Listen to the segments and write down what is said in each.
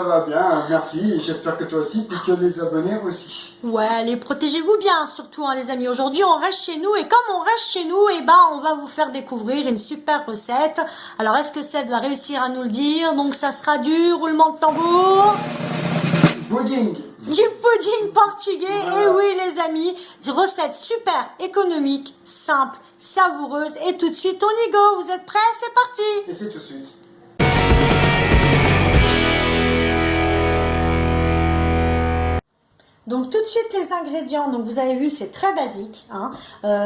ça va bien, merci. J'espère que toi aussi, puis que les abonnés aussi. Ouais, allez, protégez-vous bien, surtout, hein, les amis. Aujourd'hui, on reste chez nous, et comme on reste chez nous, eh ben, on va vous faire découvrir une super recette. Alors, est-ce que Seth va réussir à nous le dire? Donc, ça sera du roulement de tambour. Pudding. Du pudding portugais, et oui les amis, une recette super économique, simple, savoureuse, et tout de suite on y go, vous êtes prêts? C'est parti! Et c'est tout de suite. Donc tout de suite les ingrédients, donc vous avez vu c'est très basique, hein.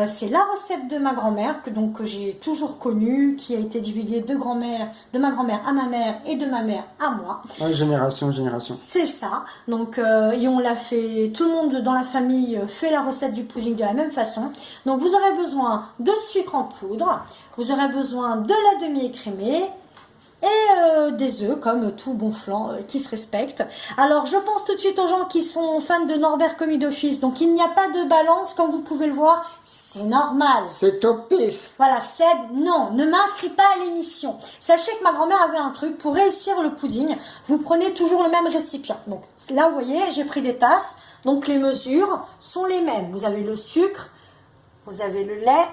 C'est la recette de ma grand-mère que j'ai toujours connue, qui a été divulguée de ma grand-mère à ma mère et de ma mère à moi. Ouais, génération en génération. C'est ça, donc et on l'a fait, tout le monde dans la famille fait la recette du pudding de la même façon. Donc vous aurez besoin de sucre en poudre, vous aurez besoin de la demi-écrémée, et des œufs, comme tout bon flan qui se respecte. Alors, je pense tout de suite aux gens qui sont fans de Norbert commis d'office. Donc, il n'y a pas de balance, comme vous pouvez le voir. C'est normal. C'est au pif. Voilà, non, ne m'inscris pas à l'émission. Sachez que ma grand-mère avait un truc. Pour réussir le pudding, vous prenez toujours le même récipient. Donc, là, vous voyez, j'ai pris des tasses. Donc, les mesures sont les mêmes. Vous avez le sucre, vous avez le lait,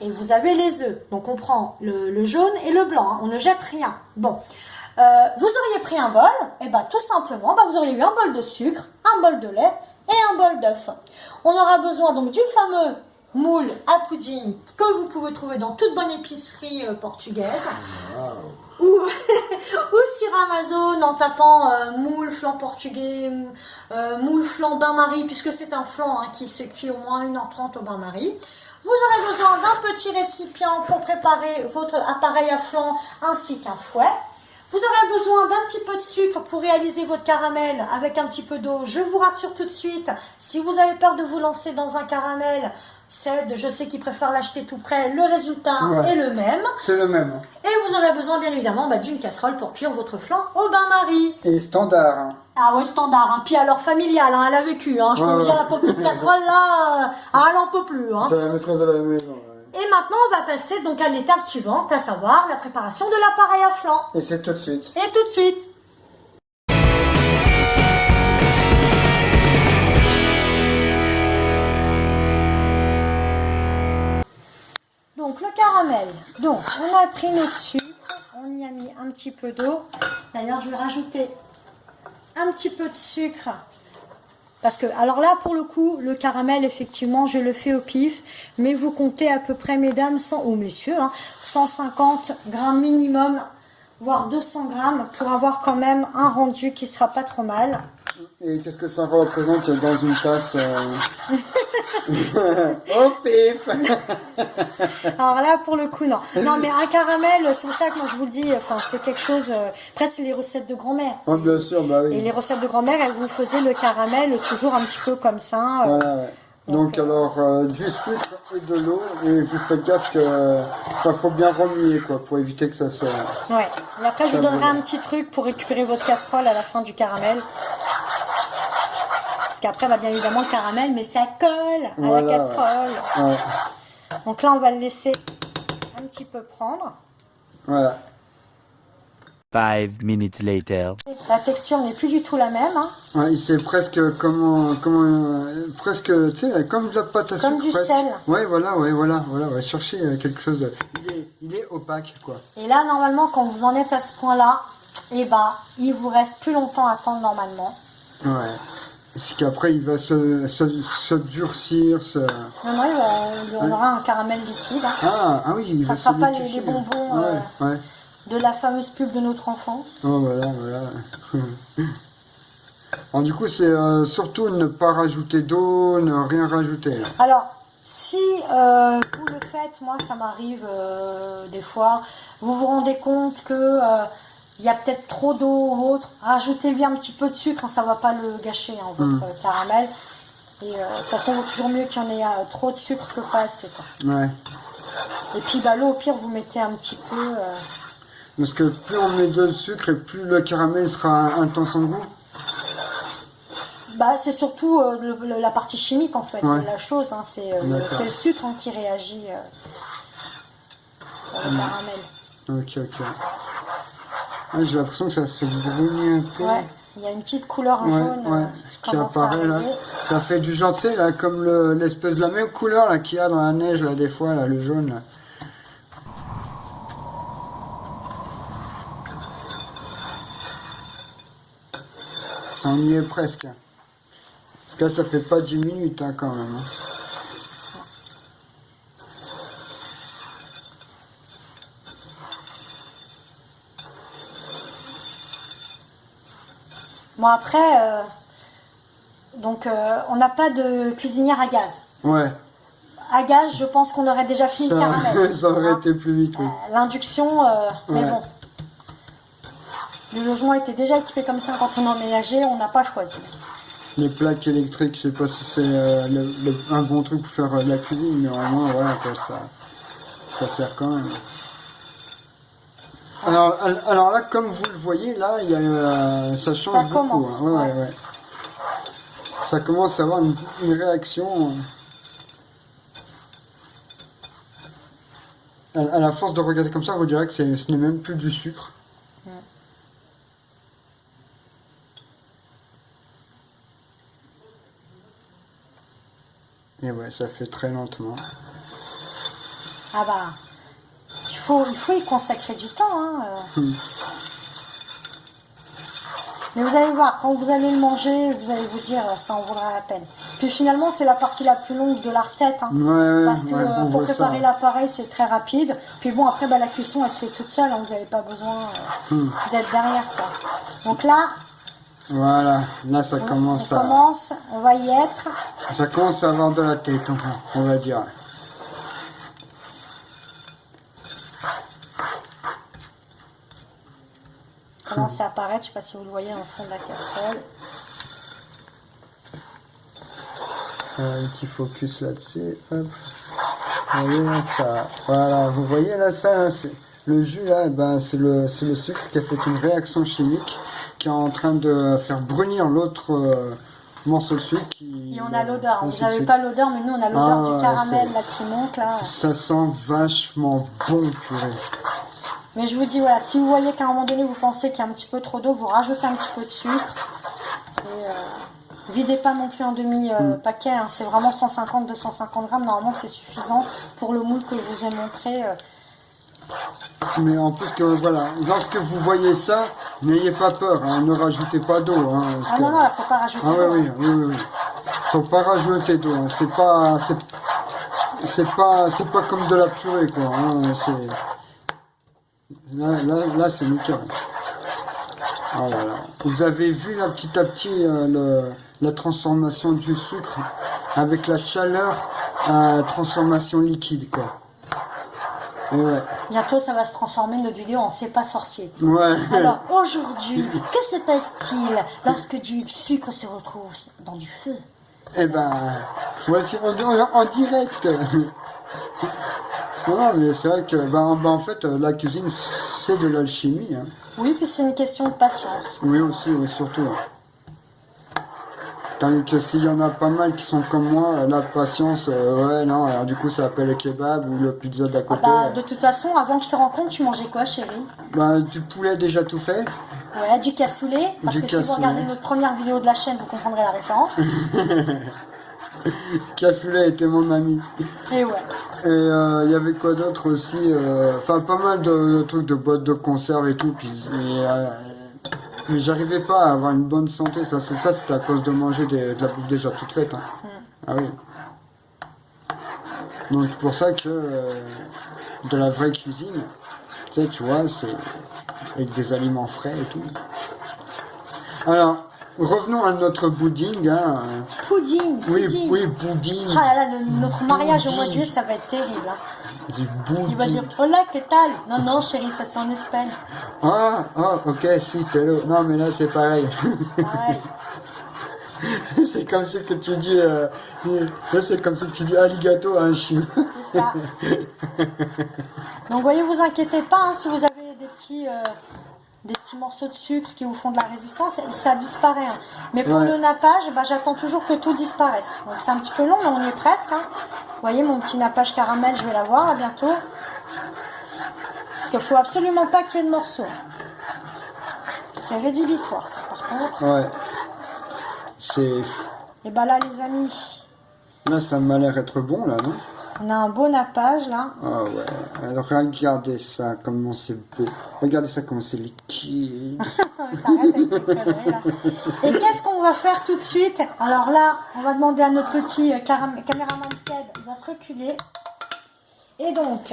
et vous avez les œufs. Donc on prend le jaune et le blanc, hein. On ne jette rien. Bon, vous auriez pris un bol, et ben tout simplement, vous auriez eu un bol de sucre, un bol de lait et un bol d'œufs. On aura besoin donc du fameux moule à pudding que vous pouvez trouver dans toute bonne épicerie portugaise. Wow. Ou sur Amazon en tapant moule flan portugais, moule flan bain-marie, puisque c'est un flan qui se cuit au moins 1h30 au bain-marie. Vous aurez besoin d'un petit récipient pour préparer votre appareil à flan ainsi qu'un fouet. Vous aurez besoin d'un petit peu de sucre pour réaliser votre caramel avec un petit peu d'eau. Je vous rassure tout de suite, si vous avez peur de vous lancer dans un caramel, je sais qu'ils préfèrent l'acheter tout prêt, le résultat est le même. C'est le même. Et vous aurez besoin bien évidemment d'une casserole pour cuire votre flan au bain-marie. Et standard. Hein. Ah ouais, standard, hein. Puis alors familial, hein, elle a vécu, hein. Je peux vous dire, la petite casserole là, elle en peut plus. Hein. C'est la maîtresse de la maison. Et maintenant, on va passer donc à l'étape suivante, à savoir la préparation de l'appareil à flan. Et c'est tout de suite. Et tout de suite. Donc le caramel. Donc on a pris notre sucre, on y a mis un petit peu d'eau. D'ailleurs, je vais rajouter un petit peu de sucre. Parce que, alors là, pour le coup, le caramel, effectivement, je le fais au pif. Mais vous comptez à peu près, mesdames, ou messieurs, 150 grammes minimum, voire 200 grammes, pour avoir quand même un rendu qui sera pas trop mal. Et qu'est-ce que ça représente dans une tasse Au pif. Alors là, pour le coup, non. Non, mais un caramel, c'est pour ça que moi je vous le dis, c'est quelque chose... Après, c'est les recettes de grand-mère. Oh, bien sûr, bah oui. Et les recettes de grand-mère, elles vous faisaient le caramel toujours un petit peu comme ça. Voilà, ouais. Donc alors, du sucre et de l'eau, et vous faites gaffe que... faut bien remuer, quoi, pour éviter que ça se... Ouais. Et après, je vous donnerai un petit truc pour récupérer votre casserole à la fin du caramel. Parce qu'après, bien évidemment, le caramel, mais ça colle à la casserole. Ouais. Donc là, on va le laisser un petit peu prendre. Voilà. 5 minutes later. La texture n'est plus du tout la même. Hein. Ouais, c'est presque presque, tu sais, comme de la pâte à sucre. Comme du presque. sel. Ouais, voilà, chercher quelque chose de... Il est opaque, quoi. Et là, normalement, quand vous en êtes à ce point-là, il vous reste plus longtemps à attendre normalement. Ouais. C'est qu'après, il va se durcir. Non, on aura un caramel liquide. Hein. Ah oui, il va se sera pas liquéfier. les bonbons de la fameuse pub de notre enfance. Oh, voilà. Alors, du coup, c'est surtout ne pas rajouter d'eau, ne rien rajouter. Alors, si vous le faites, moi, ça m'arrive des fois, vous vous rendez compte que... il y a peut-être trop d'eau ou autre, rajoutez-lui un petit peu de sucre, ça ne va pas le gâcher, votre caramel. Et de toute façon, il vaut toujours mieux qu'il y en ait trop de sucre que pas assez. Quoi. Ouais. Et puis l'eau, au pire, vous mettez un petit peu... Parce que plus on met de sucre et plus le caramel sera intense en goût. C'est surtout la partie chimique en fait de la chose. Hein, c'est le sucre qui réagit dans le caramel. Ok. Ouais, j'ai l'impression que ça se brunit un peu. Ouais, il y a une petite couleur Ouais, jaune ouais, qui qui commence à apparaît là. arriver. Ça fait du genre, tu sais, là, comme l'espèce de la même couleur là qu'il y a dans la neige, là, des fois, là, le jaune. Là. On y est presque. Parce que là, ça fait pas 10 minutes hein, quand même. Hein. Bon après, on n'a pas de cuisinière à gaz. Ouais. À gaz, je pense qu'on aurait déjà fini le caramel. Ça aurait Hein. été plus vite, oui. L'induction, mais Ouais. bon. Le logement était déjà équipé comme ça quand on a emménagé, on n'a pas choisi. Les plaques électriques, je sais pas si c'est un bon truc pour faire de la cuisine, mais au moins, voilà, quoi, ça sert quand même. Alors là, comme vous le voyez, là, il y a, ça change Ça beaucoup. commence, Hein. Ouais. Ça commence à avoir une réaction. À la force de regarder comme ça, on dirait que ce n'est même plus du sucre. Et ouais, ça fait très lentement. Ah bah, il faut y consacrer du temps. Hein. Mais vous allez voir, quand vous allez le manger, vous allez vous dire, ça en vaudra la peine. Puis finalement, c'est la partie la plus longue de la recette. Hein, parce que on pour voit préparer ça. l'appareil, c'est très rapide. Puis bon, après, bah, la cuisson, elle se fait toute seule. Hein, vous n'avez pas besoin d'être derrière. Quoi. Donc là, Voilà, là ça commence à... on va y être. Ça commence à avoir de la tête, on va dire. Commence à apparaître, je sais pas si vous le voyez en fond de la casserole. Un petit focus là-dessus. Hop. Vous voyez là, ça. Voilà, vous voyez là ça, hein, le jus là, ben, c'est le sucre qui a fait une réaction chimique qui est en train de faire brunir l'autre morceau de sucre. Et on a l'odeur. Vous n'avez pas l'odeur, mais nous on a l'odeur du caramel là qui monte là. Ça sent vachement bon, purée. Mais je vous dis, voilà, si vous voyez qu'à un moment donné vous pensez qu'il y a un petit peu trop d'eau, vous rajoutez un petit peu de sucre. Et videz pas non plus un demi-paquet, hein. C'est vraiment 150-250 grammes. Normalement, c'est suffisant pour le moule que je vous ai montré. Mais en plus que voilà, lorsque vous voyez ça, n'ayez pas peur, hein, ne rajoutez pas d'eau. Hein, non, il faut pas rajouter d'eau. Oui. Faut pas rajouter d'eau. Hein. C'est pas comme de la purée quoi. Hein. Là, c'est nickel. Oh là là. Vous avez vu là petit à petit la transformation du sucre avec la chaleur à transformation liquide quoi. Ouais. Bientôt, ça va se transformer notre vidéo en C'est pas sorcier. Ouais. Alors aujourd'hui, que se passe-t-il lorsque du sucre se retrouve dans du feu? Eh ben, voici en direct. Non, mais c'est vrai que, en fait, la cuisine, c'est de l'alchimie. Hein. Oui, puis c'est une question de patience. Oui, aussi, oui, surtout. Tandis que s'il y en a pas mal qui sont comme moi, la patience, ouais, non, alors du coup, ça s'appelle le kebab ou le pizza d'à côté. De toute façon, avant que je te rencontre, tu mangeais quoi, chérie? Du poulet déjà tout fait. Ouais, du cassoulet. Parce que si vous regardez notre première vidéo de la chaîne, vous comprendrez la référence. Cassoulet était mon ami. Et ouais. Et il y avait quoi d'autre aussi, enfin pas mal de trucs de boîtes de conserve et tout, puis mais j'arrivais pas à avoir une bonne santé, ça c'était à cause de manger de la bouffe déjà toute faite. Hein. Ah oui. Donc c'est pour ça que de la vraie cuisine, tu vois, c'est avec des aliments frais et tout. Alors, revenons à notre pudding. Hein. Pudding. Oui, pudding. Ah là là, notre mariage au mois de juillet, ça va être terrible. Hein. Il va dire, hola, que tal? Non, chérie, ça c'est en Espagne. Ah, ok, si, pelo. Non, mais là, c'est pareil. Ouais. C'est comme si que tu dis, là, c'est comme si tu dis alligato à un chien. C'est ça. Donc, voyez, vous inquiétez pas, hein, si vous avez des petits morceaux de sucre qui vous font de la résistance, ça disparaît. Hein. Mais pour le nappage, j'attends toujours que tout disparaisse. Donc c'est un petit peu long, mais on y est presque. Hein. Vous voyez, mon petit nappage caramel, je vais l'avoir là bientôt. Parce qu'il faut absolument pas qu'il y ait de morceaux. C'est rédhibitoire, ça, par contre. Ouais. C'est... Et bah là, les amis, Là, ça m'a l'air être bon, là, non? on a un beau nappage, là. Ah ouais. Alors, regardez ça, comment c'est beau. Regardez ça, comment c'est liquide. T'arrêtes avec tes conneries, là. Et qu'est-ce qu'on va faire tout de suite? Alors là, on va demander à notre petit caméraman Ced, il va se reculer. Et donc,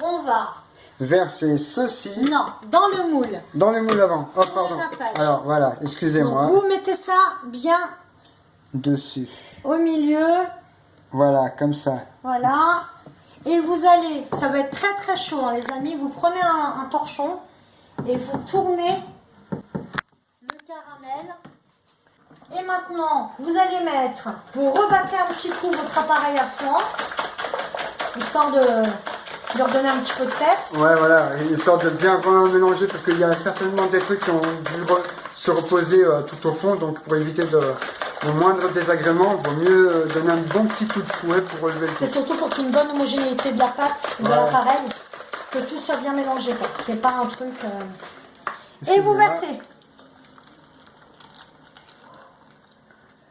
on va, Verser ceci non, dans le moule. dans le moule avant. Oh, pardon. nappage. Alors, voilà, Donc, excusez-moi. vous mettez ça bien Dessus. au milieu, Voilà, comme ça. voilà. Et vous allez, ça va être très très chaud, hein, les amis. Vous prenez un torchon et vous tournez le caramel. Et maintenant, vous allez mettre, vous rebattez un petit coup votre appareil à flanc, histoire de lui redonner un petit peu de tête. Ouais, voilà, histoire de bien mélanger, parce qu'il y a certainement des trucs qui ont dû se reposer tout au fond, donc pour éviter le moindre désagrément, il vaut mieux donner un bon petit coup de fouet pour relever le C'est tout. surtout pour qu'il y ait une bonne homogénéité de la pâte, de Ouais. l'appareil, que tout soit bien mélangé, quoi. Qu'il n'y ait pas un truc... Et vous versez.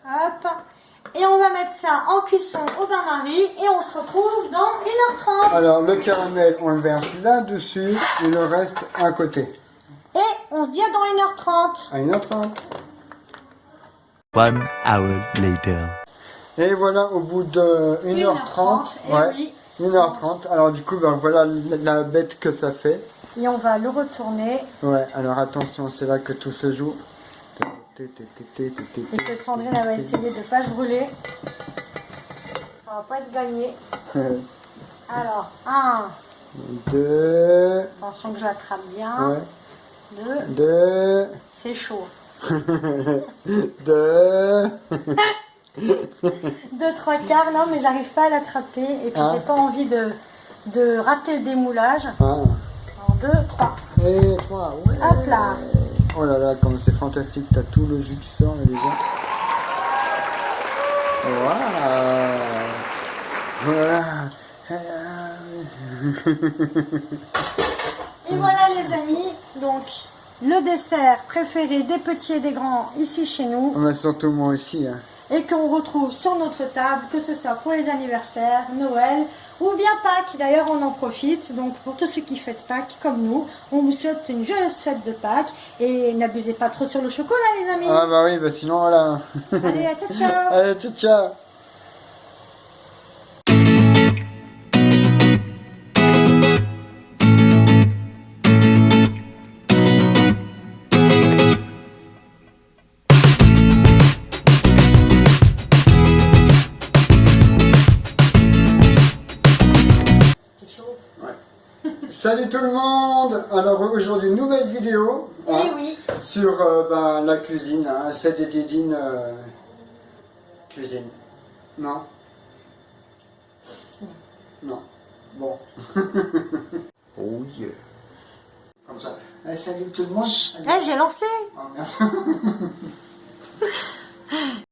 Hop. Et on va mettre ça en cuisson au bain-marie et on se retrouve dans 1h30. Alors, le caramel, on le verse là-dessus et le reste à côté. Et on se dit à dans 1h30. À 1h30. 1 hour later. Et voilà, au bout de 1h30. et Ouais, oui. 1h30. Alors, du coup, ben, voilà la bête que ça fait. Et on va le retourner. Ouais, alors attention, c'est là que tout se joue. Et que Sandrine elle va essayer de ne pas se brûler. Ça va pas être gagné. Alors, 1. 2, Attention que je l'attrape bien. ouais, 2. 2, C'est chaud. 2, 2, 3 quarts. Non, mais j'arrive pas à l'attraper. Et puis Ah. j'ai pas envie de rater le démoulage. 1, Alors, 2, 3. et 3, ouais. Hop là. Oh là là, comme c'est fantastique, t'as tout le jus qui sort là déjà. Voilà. Et voilà les amis. Donc, le dessert préféré des petits et des grands ici chez nous. Mais surtout moi aussi. Hein. Et qu'on retrouve sur notre table, que ce soit pour les anniversaires, Noël ou bien Pâques. D'ailleurs, on en profite. Donc, pour tous ceux qui fêtent Pâques comme nous, on vous souhaite une joyeuse fête de Pâques. Et n'abusez pas trop sur le chocolat, les amis. Ah bah oui, bah sinon voilà. Allez, à ciao, ciao. Allez, ciao, ciao. Salut tout le monde. Alors aujourd'hui nouvelle vidéo hein, Eh oui. sur ben, la cuisine, hein, c'est des Dédine cuisine. Non. Non. Bon. Oh yeah. Comme ça. Allez, salut tout le monde. Eh, j'ai lancé. Oh, merde.